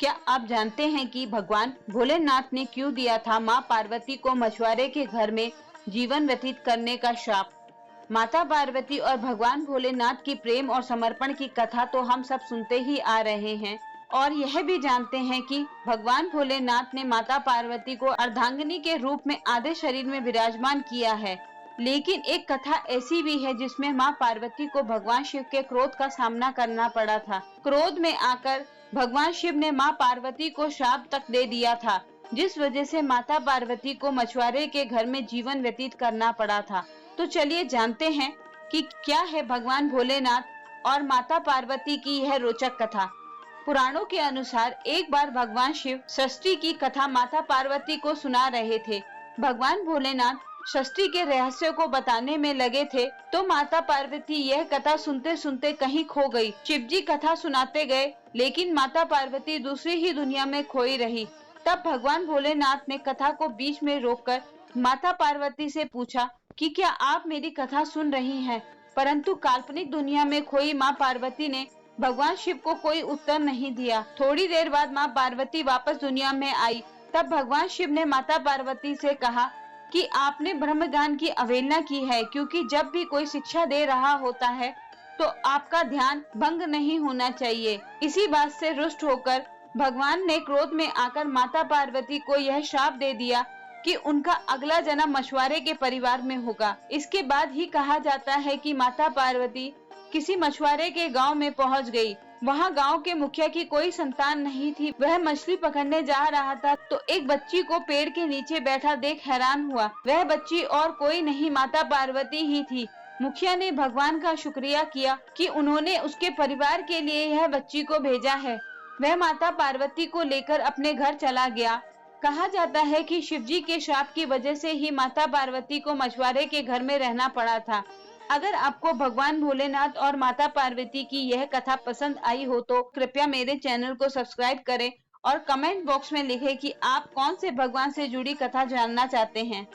क्या आप जानते हैं कि भगवान भोलेनाथ ने क्यों दिया था माँ पार्वती को मछुआरे के घर में जीवन व्यतीत करने का श्राप? माता पार्वती और भगवान भोलेनाथ की प्रेम और समर्पण की कथा तो हम सब सुनते ही आ रहे हैं और यह भी जानते हैं कि भगवान भोलेनाथ ने माता पार्वती को अर्धांगिनी के रूप में आधे शरीर में विराजमान किया है। लेकिन एक कथा ऐसी भी है जिसमें माँ पार्वती को भगवान शिव के क्रोध का सामना करना पड़ा था। क्रोध में आकर भगवान शिव ने माँ पार्वती को श्राप तक दे दिया था, जिस वजह से माता पार्वती को मछुआरे के घर में जीवन व्यतीत करना पड़ा था। तो चलिए जानते हैं कि क्या है भगवान भोलेनाथ और माता पार्वती की यह रोचक कथा। पुराणों के अनुसार एक बार भगवान शिव षष्ठी की कथा माता पार्वती को सुना रहे थे। भगवान भोलेनाथ षष्ठी के रहस्य को बताने में लगे थे तो माता पार्वती यह कथा सुनते सुनते कहीं खो गई। शिव जी कथा सुनाते गए लेकिन माता पार्वती दूसरी ही दुनिया में खोई रही। तब भगवान भोलेनाथ ने कथा को बीच में रोककर माता पार्वती से पूछा कि क्या आप मेरी कथा सुन रही हैं? परंतु काल्पनिक दुनिया में खोई माँ पार्वती ने भगवान शिव को कोई उत्तर नहीं दिया। थोड़ी देर बाद माँ पार्वती वापस दुनिया में आई। तब भगवान शिव ने माता पार्वती से कहा कि आपने ब्रह्म ज्ञान की अवहेलना की है, क्योंकि जब भी कोई शिक्षा दे रहा होता है तो आपका ध्यान भंग नहीं होना चाहिए। इसी बात से रुष्ट होकर भगवान ने क्रोध में आकर माता पार्वती को यह श्राप दे दिया कि उनका अगला जन्म मछुआरे के परिवार में होगा। इसके बाद ही कहा जाता है कि माता पार्वती किसी मछुआरे के गांव में पहुंच गई। वहां गांव के मुखिया की कोई संतान नहीं थी। वह मछली पकड़ने जा रहा था तो एक बच्ची को पेड़ के नीचे बैठा देख हैरान हुआ। वह बच्ची और कोई नहीं माता पार्वती ही थी। मुखिया ने भगवान का शुक्रिया किया कि उन्होंने उसके परिवार के लिए यह बच्ची को भेजा है। वह माता पार्वती को लेकर अपने घर चला गया। कहा जाता है कि शिवजी के श्राप की वजह से ही माता पार्वती को मछुआरे के घर में रहना पड़ा था। अगर आपको भगवान भोलेनाथ और माता पार्वती की यह कथा पसंद आई हो तो कृपया मेरे चैनल को सब्सक्राइब करें और कमेंट बॉक्स में लिखें कि आप कौन से भगवान से जुड़ी कथा जानना चाहते हैं।